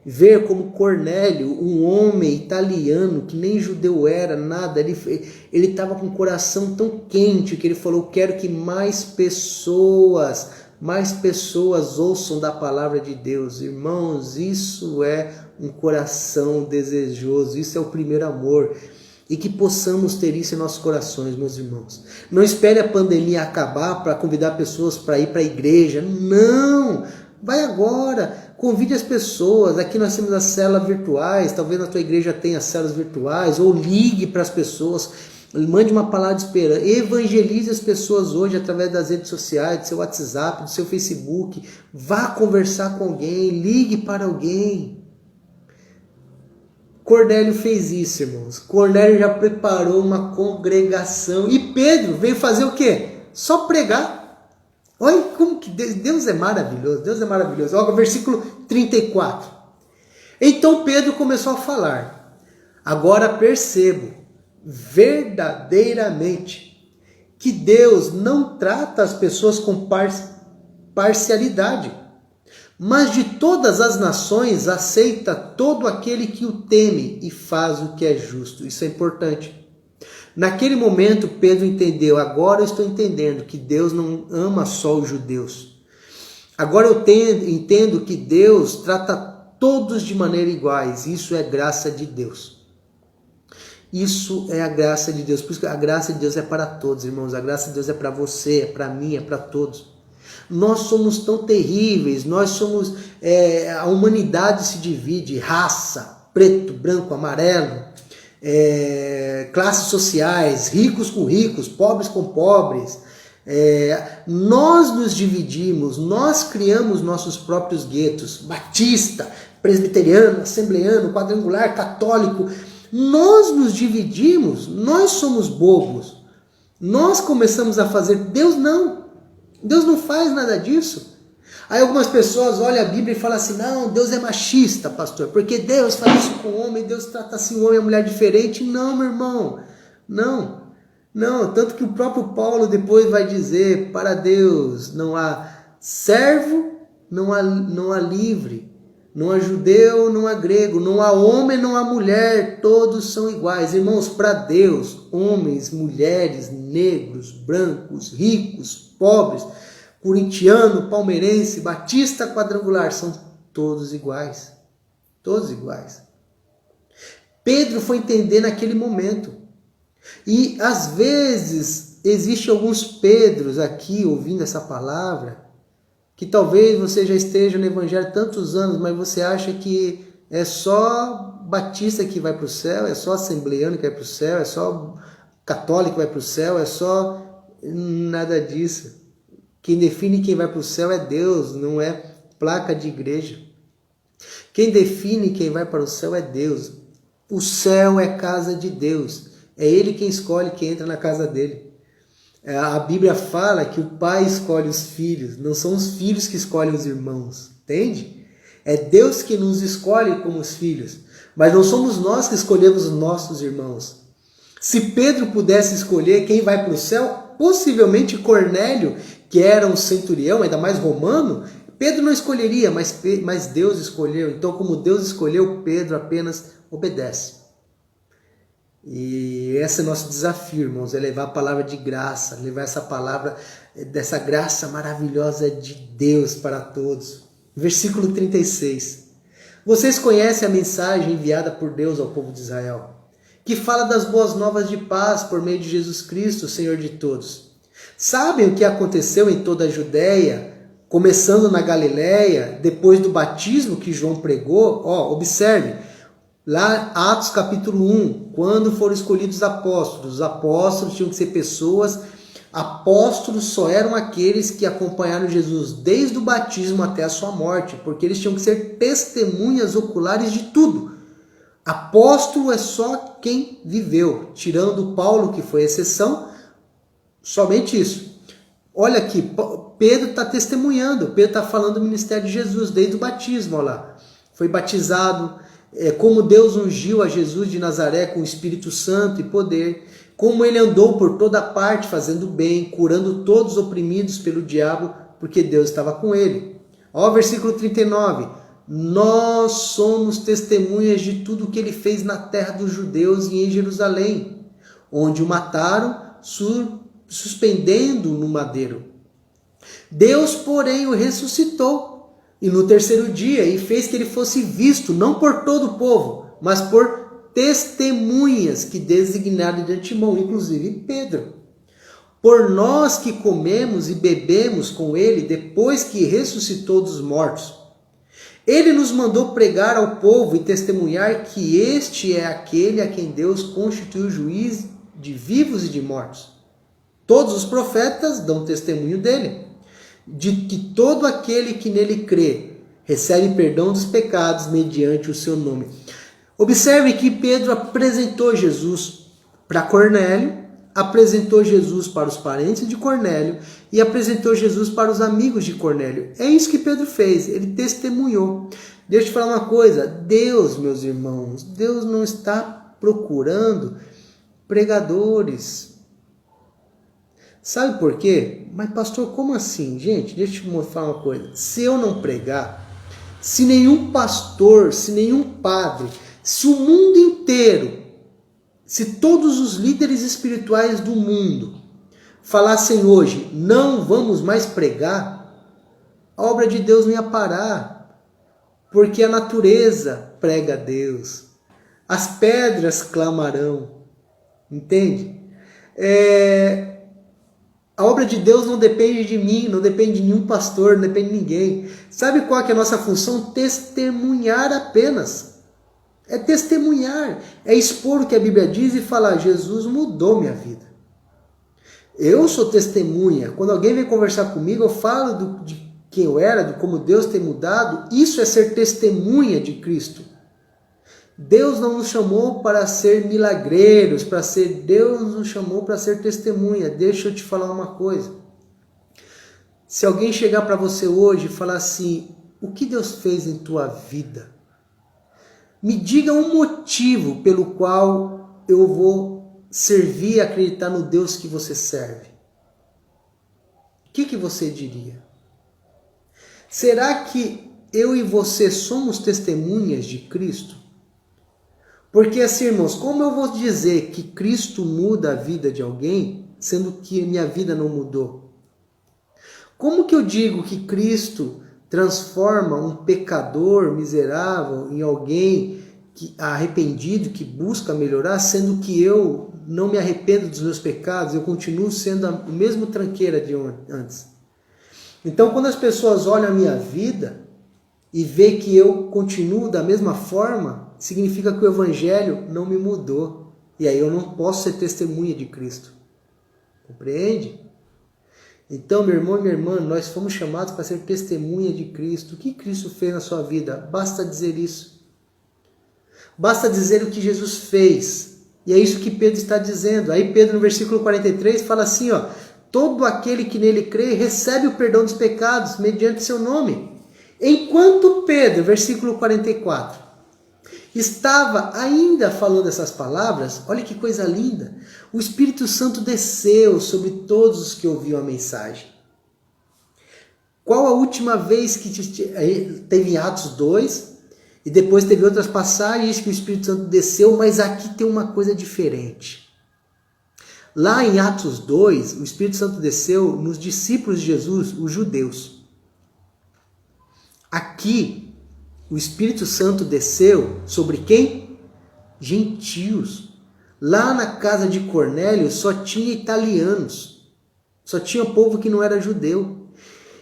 Ver como Cornélio, um homem italiano que nem judeu era, nada, ele estava com o coração tão quente que ele falou: quero que mais pessoas ouçam da palavra de Deus. Irmãos, isso é um coração desejoso, isso é o primeiro amor. E que possamos ter isso em nossos corações, meus irmãos. Não espere a pandemia acabar para convidar pessoas para ir para a igreja. Não! Vai agora! Convide as pessoas. Aqui nós temos as células virtuais. Talvez na tua igreja tenha células virtuais. Ou ligue para as pessoas. Mande uma palavra de esperança. Evangelize as pessoas hoje através das redes sociais, do seu WhatsApp, do seu Facebook. Vá conversar com alguém. Ligue para alguém. Cornélio fez isso, irmãos. Cornélio já preparou uma congregação. E Pedro veio fazer o quê? Só pregar. Olha como que Deus é maravilhoso. Deus é maravilhoso. Olha o versículo 34. Então Pedro começou a falar: Agora percebo verdadeiramente que Deus não trata as pessoas com parcialidade, mas de todas as nações aceita todo aquele que o teme e faz o que é justo. Isso é importante. Naquele momento Pedro entendeu, agora eu estou entendendo que Deus não ama só os judeus. Agora eu entendo que Deus trata todos de maneira iguais. Isso é graça de Deus. Isso é a graça de Deus. Por isso que a graça de Deus é para todos, irmãos. A graça de Deus é para você, é para mim, é para todos. Nós somos tão terríveis. A humanidade se divide, raça, preto, branco, amarelo, classes sociais, ricos com ricos, pobres com pobres. Nós nos dividimos, nós criamos nossos próprios guetos. Batista, presbiteriano, assembleano, quadrangular, católico. Nós nos dividimos, nós somos bobos. Nós começamos a fazer, Deus não faz nada disso. Aí algumas pessoas olham a Bíblia e falam assim, não, Deus é machista, pastor, porque Deus faz isso com o homem, Deus trata assim o homem e a mulher diferente. Não, meu irmão, não, tanto que o próprio Paulo depois vai dizer, para Deus não há servo, não há livre, não há judeu, não há grego, não há homem, não há mulher, todos são iguais. Irmãos, para Deus, homens, mulheres, negros, brancos, ricos, pobres, corintiano, palmeirense, batista, quadrangular, são todos iguais. Todos iguais. Pedro foi entender naquele momento. E às vezes, existem alguns Pedros aqui ouvindo essa palavra, que talvez você já esteja no evangelho há tantos anos, mas você acha que é só batista que vai para o céu, é só assembleano que vai para o céu, é só católico que vai para o céu, é só nada disso. Quem define quem vai para o céu é Deus, não é placa de igreja. Quem define quem vai para o céu é Deus. O céu é casa de Deus. É Ele quem escolhe quem entra na casa dele. A Bíblia fala que o pai escolhe os filhos, não são os filhos que escolhem os irmãos, entende? É Deus que nos escolhe como os filhos, mas não somos nós que escolhemos os nossos irmãos. Se Pedro pudesse escolher quem vai para o céu, possivelmente Cornélio, que era um centurião, ainda mais romano, Pedro não escolheria, mas Deus escolheu. Então, como Deus escolheu, Pedro apenas obedece. E esse é o nosso desafio, irmãos, é levar a palavra de graça, levar essa palavra, dessa graça maravilhosa de Deus para todos. Versículo 36. Vocês conhecem a mensagem enviada por Deus ao povo de Israel, que fala das boas novas de paz por meio de Jesus Cristo, Senhor de todos. Sabem o que aconteceu em toda a Judéia, começando na Galileia, depois do batismo que João pregou? Observe. Lá, Atos capítulo 1, quando foram escolhidos os apóstolos tinham que ser pessoas, apóstolos só eram aqueles que acompanharam Jesus desde o batismo até a sua morte, porque eles tinham que ser testemunhas oculares de tudo. Apóstolo é só quem viveu, tirando Paulo, que foi exceção, somente isso. Olha aqui, Pedro está testemunhando, Pedro está falando do ministério de Jesus desde o batismo, olha lá. Foi batizado, como Deus ungiu a Jesus de Nazaré com o Espírito Santo e poder, como ele andou por toda parte fazendo bem, curando todos os oprimidos pelo diabo, porque Deus estava com ele. Ó, versículo 39, nós somos testemunhas de tudo o que ele fez na terra dos judeus e em Jerusalém, onde o mataram, suspendendo no madeiro. Deus, porém, o ressuscitou, e no terceiro dia, e fez que ele fosse visto, não por todo o povo, mas por testemunhas que designaram de antemão, inclusive Pedro. Por nós que comemos e bebemos com ele depois que ressuscitou dos mortos. Ele nos mandou pregar ao povo e testemunhar que este é aquele a quem Deus constituiu juiz de vivos e de mortos. Todos os profetas dão testemunho dele, de que todo aquele que nele crê recebe perdão dos pecados mediante o seu nome. Observe que Pedro apresentou Jesus para Cornélio, apresentou Jesus para os parentes de Cornélio e apresentou Jesus para os amigos de Cornélio. É isso que Pedro fez, ele testemunhou. Deixa eu te falar uma coisa, Deus, meus irmãos, Deus não está procurando pregadores. Sabe por quê? Mas pastor, como assim? Gente, deixa eu te falar uma coisa. Se eu não pregar, se nenhum pastor, se nenhum padre, se o mundo inteiro, se todos os líderes espirituais do mundo falassem hoje, não vamos mais pregar, a obra de Deus não ia parar, porque a natureza prega a Deus, as pedras clamarão, entende? A obra de Deus não depende de mim, não depende de nenhum pastor, não depende de ninguém. Sabe qual que é a nossa função? Testemunhar apenas. É testemunhar, é expor o que a Bíblia diz e falar, Jesus mudou minha vida. Eu sou testemunha. Quando alguém vem conversar comigo, eu falo de quem eu era, de como Deus tem mudado. Isso é ser testemunha de Cristo. Deus não nos chamou para ser milagreiros, Deus nos chamou para ser testemunha. Deixa eu te falar uma coisa. Se alguém chegar para você hoje e falar assim, o que Deus fez em tua vida? Me diga um motivo pelo qual eu vou servir e acreditar no Deus que você serve. O que você diria? Será que eu e você somos testemunhas de Cristo? Porque assim, irmãos, como eu vou dizer que Cristo muda a vida de alguém, sendo que minha vida não mudou? Como que eu digo que Cristo transforma um pecador miserável em alguém arrependido, que busca melhorar, sendo que eu não me arrependo dos meus pecados, eu continuo sendo a mesma tranqueira de antes? Então, quando as pessoas olham a minha vida e vê que eu continuo da mesma forma, significa que o Evangelho não me mudou. E aí eu não posso ser testemunha de Cristo. Compreende? Então, meu irmão e minha irmã, nós fomos chamados para ser testemunha de Cristo. O que Cristo fez na sua vida? Basta dizer isso. Basta dizer o que Jesus fez. E é isso que Pedro está dizendo. Aí Pedro, no versículo 43, fala assim, ó, todo aquele que nele crê recebe o perdão dos pecados mediante seu nome. Enquanto Pedro, versículo 44, estava ainda falando essas palavras, olha que coisa linda, o Espírito Santo desceu sobre todos os que ouviam a mensagem. Qual a última vez que teve em Atos 2, e depois teve outras passagens que o Espírito Santo desceu, mas aqui tem uma coisa diferente. Lá em Atos 2, o Espírito Santo desceu nos discípulos de Jesus, os judeus. Aqui, o Espírito Santo desceu sobre quem? Gentios. Lá na casa de Cornélio só tinha italianos. Só tinha povo que não era judeu.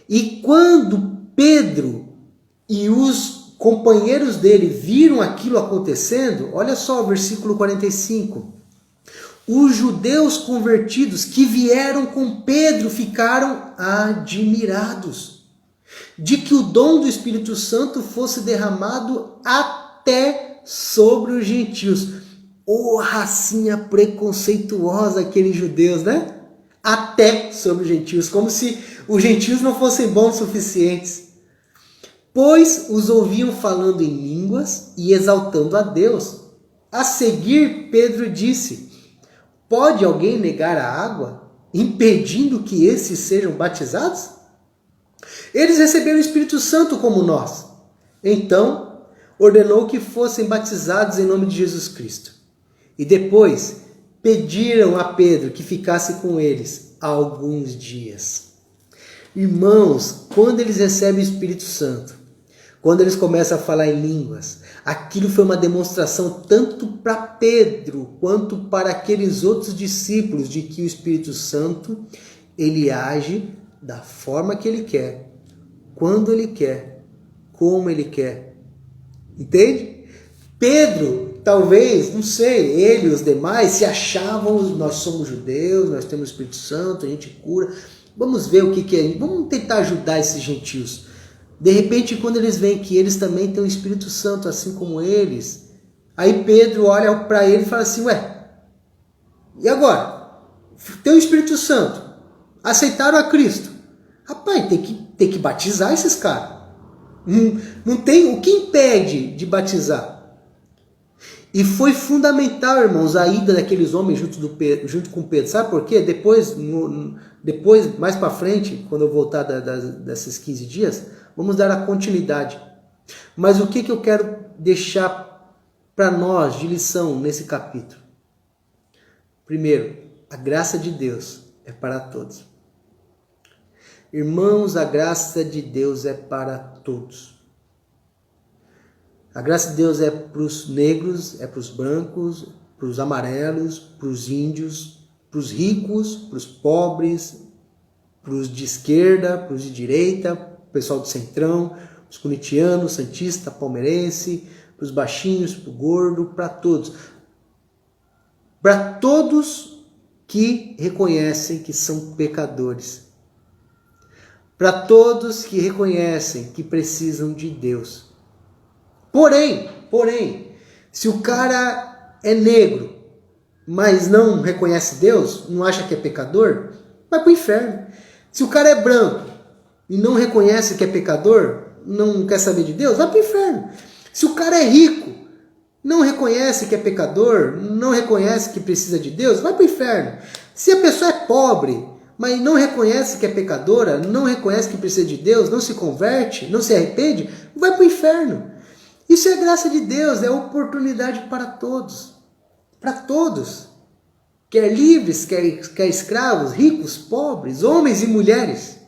E quando Pedro e os companheiros dele viram aquilo acontecendo, olha só o versículo 45. Os judeus convertidos que vieram com Pedro ficaram admirados de que o dom do Espírito Santo fosse derramado até sobre os gentios. Ô, racinha preconceituosa aqueles judeus, né? Até sobre os gentios, como se os gentios não fossem bons o suficientes. Pois os ouviam falando em línguas e exaltando a Deus. A seguir, Pedro disse, pode alguém negar a água, impedindo que esses sejam batizados? Eles receberam o Espírito Santo como nós. Então, ordenou que fossem batizados em nome de Jesus Cristo. E depois, pediram a Pedro que ficasse com eles alguns dias. Irmãos, quando eles recebem o Espírito Santo, quando eles começam a falar em línguas, aquilo foi uma demonstração tanto para Pedro quanto para aqueles outros discípulos de que o Espírito Santo, ele age da forma que ele quer, quando ele quer, como ele quer. Entende? Pedro, talvez, não sei, ele e os demais se achavam, nós somos judeus, nós temos o Espírito Santo, a gente cura. Vamos ver o que é, vamos tentar ajudar esses gentios. De repente, quando eles veem que eles também têm o Espírito Santo, assim como eles, aí Pedro olha para ele e fala assim, ué, e agora? Tem o Espírito Santo, aceitaram a Cristo. Rapaz, tem que batizar esses caras. Não tem, o que impede de batizar? E foi fundamental, irmãos, a ida daqueles homens junto com Pedro. Sabe por quê? Depois mais para frente, quando eu voltar desses 15 dias, vamos dar a continuidade. Mas o que eu quero deixar para nós de lição nesse capítulo? Primeiro, a graça de Deus é para todos. Irmãos, a graça de Deus é para todos. A graça de Deus é para os negros, é para os brancos, para os amarelos, para os índios, para os ricos, para os pobres, para os de esquerda, para os de direita, para o pessoal do centrão, os corintianos, santista, palmeirense, para os baixinhos, para o gordo, para todos. Para todos que reconhecem que são pecadores. Para todos que reconhecem que precisam de Deus. Porém, se o cara é negro, mas não reconhece Deus, não acha que é pecador, vai para o inferno. Se o cara é branco e não reconhece que é pecador, não quer saber de Deus, vai para o inferno. Se o cara é rico, não reconhece que é pecador, não reconhece que precisa de Deus, vai para o inferno. Se a pessoa é pobre, mas não reconhece que é pecadora, não reconhece que precisa de Deus, não se converte, não se arrepende, vai para o inferno. Isso é graça de Deus, é oportunidade para todos. Para todos. Quer livres, quer escravos, ricos, pobres, homens e mulheres.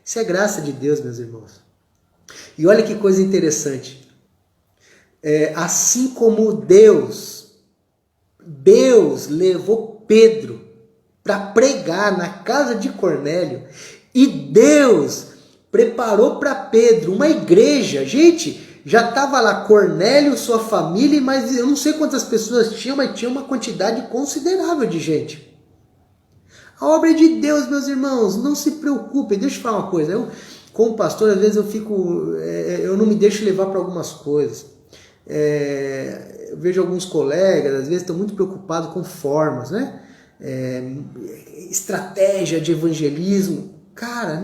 Isso é graça de Deus, meus irmãos. E olha que coisa interessante. Assim como Deus levou Pedro para pregar na casa de Cornélio, e Deus preparou para Pedro uma igreja. Gente, já estava lá Cornélio, sua família, mas eu não sei quantas pessoas tinham, mas tinha uma quantidade considerável de gente. A obra é de Deus, meus irmãos, não se preocupem. Deixa eu falar uma coisa, eu, como pastor, às vezes eu não me deixo levar para algumas coisas. Eu vejo alguns colegas, às vezes estão muito preocupados com formas, né? Estratégia de evangelismo. Cara,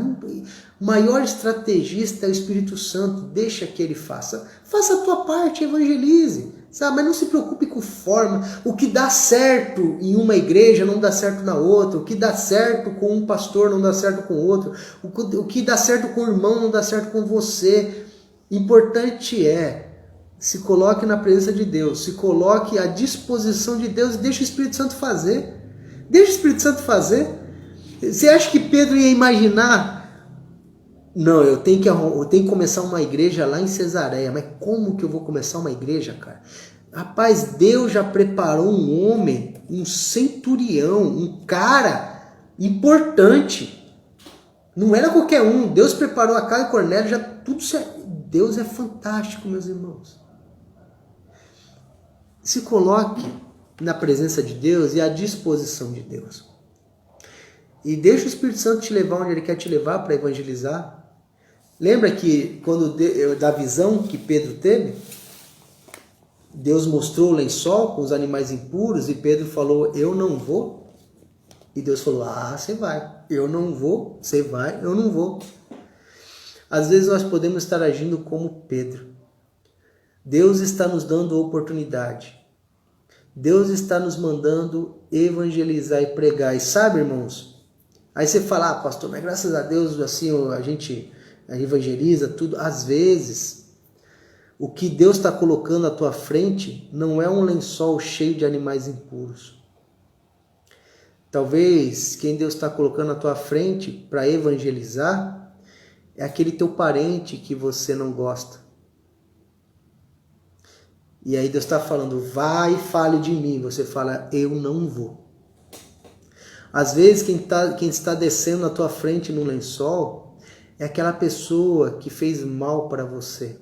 o maior estrategista é o Espírito Santo, deixa que ele faça. Faça a tua parte, evangelize, sabe? Mas não se preocupe com forma. O que dá certo em uma igreja não dá certo na outra. O que dá certo com um pastor não dá certo com o outro. O que dá certo com o irmão não dá certo com você. Importante se coloque na presença de Deus, se coloque à disposição de Deus e deixe o Espírito Santo fazer. Deixa o Espírito Santo fazer. Você acha que Pedro ia imaginar? Não, eu tenho que começar uma igreja lá em Cesareia. Mas como que eu vou começar uma igreja, cara? Rapaz, Deus já preparou um homem, um centurião, um cara importante. Não era qualquer um. Deus preparou a casa de Cornélio, já tudo certo. Deus é fantástico, meus irmãos. Se coloque na presença de Deus e à disposição de Deus. E deixa o Espírito Santo te levar onde Ele quer te levar para evangelizar. Lembra que da visão que Pedro teve, Deus mostrou o lençol com os animais impuros e Pedro falou, eu não vou. E Deus falou, você vai. Eu não vou, você vai, eu não vou. Às vezes nós podemos estar agindo como Pedro. Deus está nos dando oportunidade. Deus está nos mandando evangelizar e pregar. E sabe, irmãos, aí você fala, pastor, mas graças a Deus assim a gente evangeliza tudo. Às vezes, o que Deus está colocando à tua frente não é um lençol cheio de animais impuros. Talvez quem Deus está colocando à tua frente para evangelizar é aquele teu parente que você não gosta. E aí Deus está falando, vai e fale de mim. Você fala, eu não vou. Às vezes quem está descendo na tua frente no lençol é aquela pessoa que fez mal para você.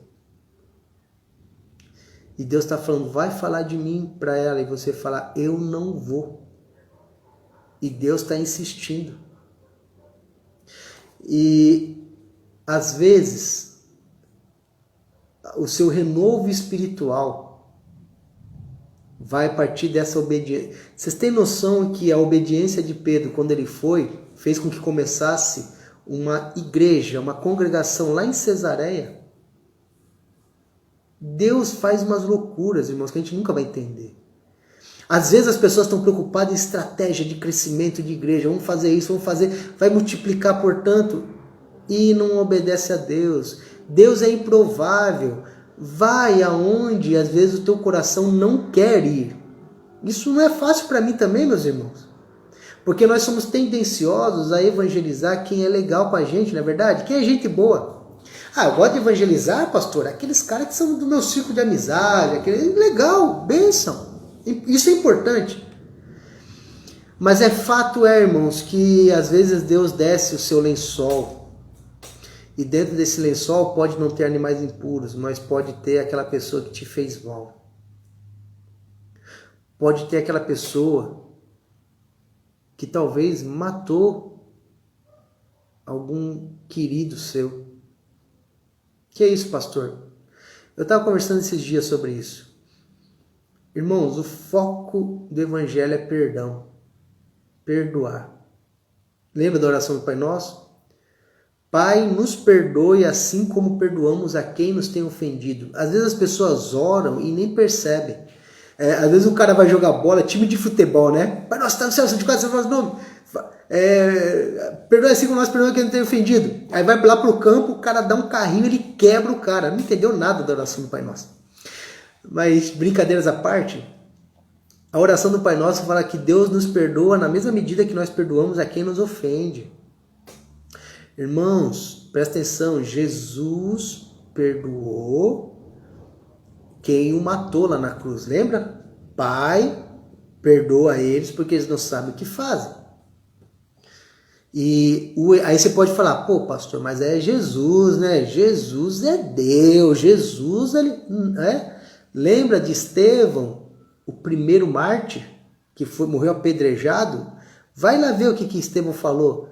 E Deus está falando, vai falar de mim para ela. E você fala, eu não vou. E Deus está insistindo. E às vezes o seu renovo espiritual vai partir dessa obediência. Vocês têm noção que a obediência de Pedro, quando ele fez com que começasse uma igreja, uma congregação lá em Cesareia? Deus faz umas loucuras, irmãos, que a gente nunca vai entender. Às vezes as pessoas estão preocupadas em estratégia de crescimento de igreja. Vamos fazer isso, vamos fazer, vai multiplicar, portanto, e não obedece a Deus. Deus é improvável. Vai aonde às vezes o teu coração não quer ir. Isso não é fácil para mim também, meus irmãos. Porque nós somos tendenciosos a evangelizar quem é legal com a gente, não é verdade? Quem é gente boa. Ah, eu gosto de evangelizar, pastor, aqueles caras que são do meu círculo de amizade, legal, bênção. Isso é importante. Mas fato, irmãos, que às vezes Deus desce o seu lençol. E dentro desse lençol pode não ter animais impuros, mas pode ter aquela pessoa que te fez mal. Pode ter aquela pessoa que talvez matou algum querido seu. Que é isso, pastor? Eu estava conversando esses dias sobre isso. Irmãos, o foco do evangelho é perdão. Perdoar. Lembra da oração do Pai Nosso? Pai, nos perdoe assim como perdoamos a quem nos tem ofendido. Às vezes as pessoas oram e nem percebem. Às vezes o cara vai jogar bola, time de futebol, né? Pai Nosso, está no céu, santificado seja o nosso nome. Perdoe assim como nós perdoamos quem nos tem ofendido. Aí vai lá pro campo, o cara dá um carrinho, ele quebra o cara. Não entendeu nada da oração do Pai Nosso. Mas brincadeiras à parte, a oração do Pai Nosso fala que Deus nos perdoa na mesma medida que nós perdoamos a quem nos ofende. Irmãos, presta atenção, Jesus perdoou quem o matou lá na cruz, lembra? Pai, perdoa eles porque eles não sabem o que fazem. E aí você pode falar, pô, pastor, mas é Jesus, né? Jesus é Deus, Jesus, ele lembra de Estevão, o primeiro mártir que morreu apedrejado? Vai lá ver o que Estevão falou.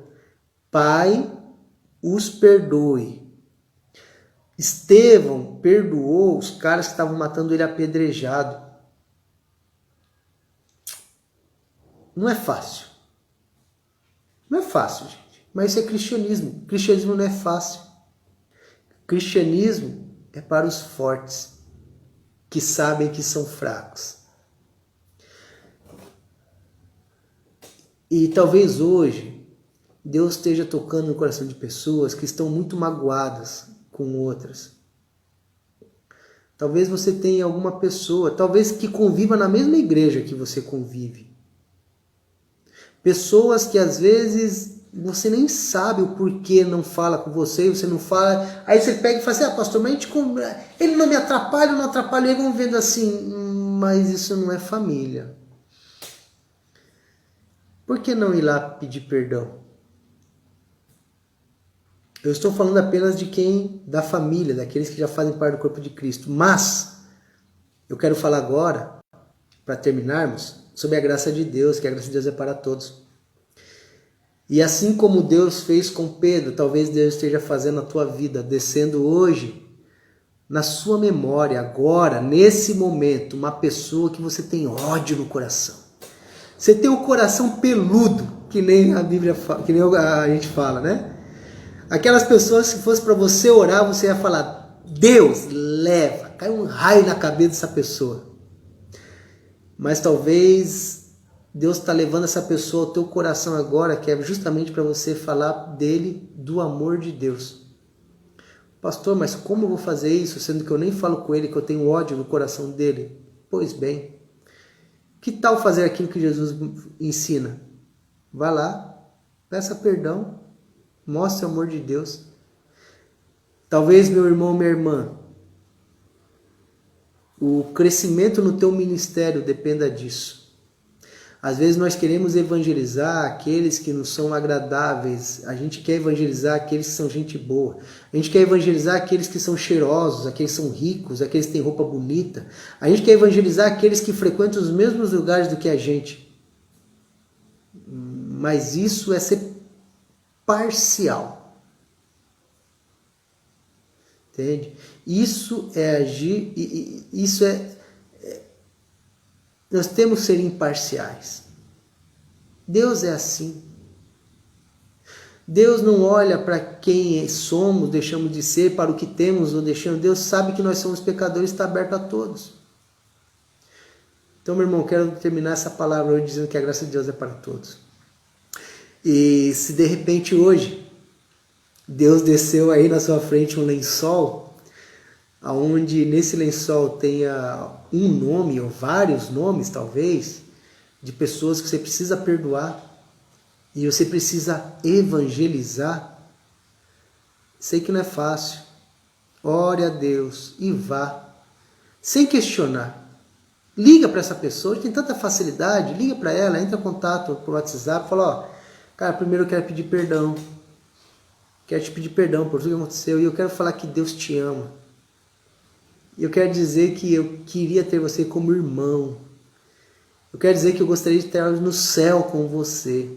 Pai, os perdoe. Estevão perdoou os caras que estavam matando ele apedrejado. Não é fácil. Não é fácil, gente. Mas isso é cristianismo. Cristianismo não é fácil. Cristianismo é para os fortes, que sabem que são fracos. E talvez hoje Deus esteja tocando no coração de pessoas que estão muito magoadas com outras. Talvez você tenha alguma pessoa, talvez que conviva na mesma igreja que você convive. Pessoas que às vezes você nem sabe o porquê não fala com você, você não fala. Aí você pega e fala assim, pastor, mas ele não me atrapalha, eu não atrapalho ele, vamos vendo assim, mas isso não é família. Por que não ir lá pedir perdão? Eu estou falando apenas de quem, da família, daqueles que já fazem parte do corpo de Cristo. Mas, eu quero falar agora, para terminarmos, sobre a graça de Deus, que a graça de Deus é para todos. E assim como Deus fez com Pedro, talvez Deus esteja fazendo a tua vida, descendo hoje, na sua memória, agora, nesse momento, uma pessoa que você tem ódio no coração. Você tem um coração peludo, que nem a Bíblia fala, que nem a gente fala, né? Aquelas pessoas, se fosse para você orar, você ia falar, Deus, leva, cai um raio na cabeça dessa pessoa. Mas talvez Deus está levando essa pessoa ao teu coração agora, que é justamente para você falar dele, do amor de Deus. Pastor, mas como eu vou fazer isso, sendo que eu nem falo com ele, que eu tenho ódio no coração dele? Pois bem, que tal fazer aquilo que Jesus ensina? Vá lá, peça perdão, mostre o amor de Deus. Talvez, meu irmão, minha irmã, o crescimento no teu ministério dependa disso. Às vezes nós queremos evangelizar aqueles que não são agradáveis. A gente quer evangelizar aqueles que são gente boa. A gente quer evangelizar aqueles que são cheirosos, aqueles que são ricos, aqueles que têm roupa bonita. A gente quer evangelizar aqueles que frequentam os mesmos lugares do que a gente. Mas isso é ser parcial. Entende? Isso é agir, isso é... Nós temos que ser imparciais. Deus é assim. Deus não olha para quem somos, deixamos de ser, para o que temos ou deixamos. Deus sabe que nós somos pecadores e está aberto a todos. Então, meu irmão, quero terminar essa palavra hoje dizendo que a graça de Deus é para todos. E se de repente hoje Deus desceu aí na sua frente um lençol, onde nesse lençol tenha um nome ou vários nomes talvez, de pessoas que você precisa perdoar e você precisa evangelizar, sei que não é fácil. Ore a Deus e vá, sem questionar. Liga para essa pessoa, tem tanta facilidade, liga para ela, entra em contato por WhatsApp, fala, ó, cara, primeiro eu quero pedir perdão. Quero te pedir perdão por tudo que aconteceu e eu quero falar que Deus te ama. Eu quero dizer que eu queria ter você como irmão. Eu quero dizer que eu gostaria de estar no céu com você.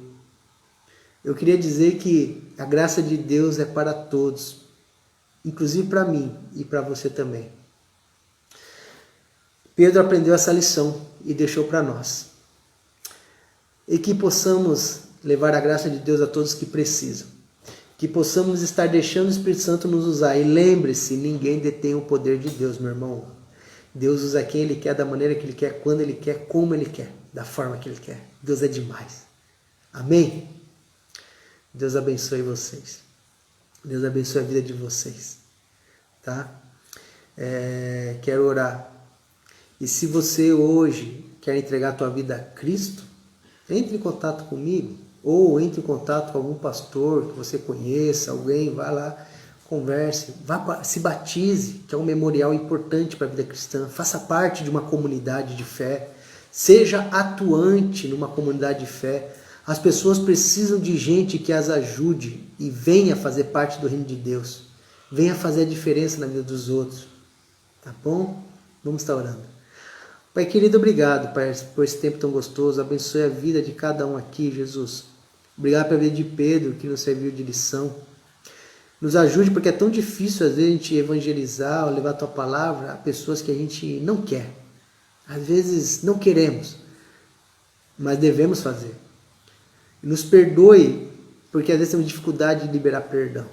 Eu queria dizer que a graça de Deus é para todos, inclusive para mim e para você também. Pedro aprendeu essa lição e deixou para nós. E que possamos levar a graça de Deus a todos que precisam. Que possamos estar deixando o Espírito Santo nos usar. E lembre-se, ninguém detém o poder de Deus, meu irmão. Deus usa quem Ele quer, da maneira que Ele quer, quando Ele quer, como Ele quer, da forma que Ele quer. Deus é demais. Amém? Deus abençoe vocês. Deus abençoe a vida de vocês. Tá? Quero orar. E se você hoje quer entregar a tua vida a Cristo, entre em contato comigo, ou entre em contato com algum pastor que você conheça, alguém, vá lá, converse, se batize, que é um memorial importante para a vida cristã, faça parte de uma comunidade de fé, seja atuante numa comunidade de fé. As pessoas precisam de gente que as ajude e venha fazer parte do reino de Deus, venha fazer a diferença na vida dos outros, tá bom? Vamos estar orando. Pai querido, obrigado, Pai, por esse tempo tão gostoso. Abençoe a vida de cada um aqui, Jesus. Obrigado pela vida de Pedro, que nos serviu de lição. Nos ajude, porque é tão difícil, às vezes, a gente evangelizar ou levar a Tua palavra a pessoas que a gente não quer. Às vezes, não queremos, mas devemos fazer. E nos perdoe, porque às vezes temos dificuldade de liberar perdão.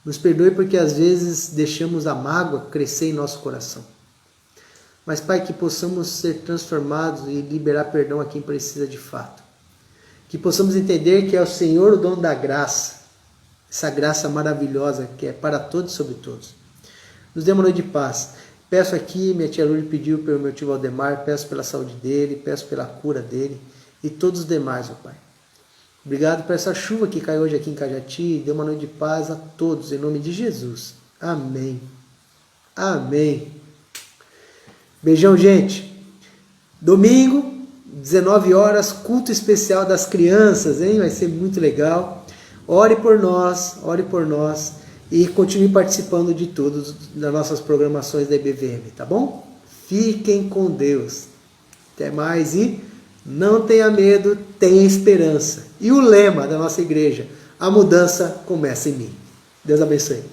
Nos perdoe, porque às vezes deixamos a mágoa crescer em nosso coração. Mas, Pai, que possamos ser transformados e liberar perdão a quem precisa de fato. Que possamos entender que é o Senhor o dono da graça. Essa graça maravilhosa que é para todos e sobre todos. Nos dê uma noite de paz. Peço aqui, minha tia Lúlia pediu pelo meu tio Valdemar, peço pela saúde dele, peço pela cura dele e todos os demais, ó Pai. Obrigado por essa chuva que caiu hoje aqui em Cajati. Dê uma noite de paz a todos, em nome de Jesus. Amém. Amém. Beijão, gente. Domingo, 19 horas, culto especial das crianças, hein? Vai ser muito legal. Ore por nós e continue participando de tudo, das nossas programações da IBVM, tá bom? Fiquem com Deus. Até mais e não tenha medo, tenha esperança. E o lema da nossa igreja, a mudança começa em mim. Deus abençoe.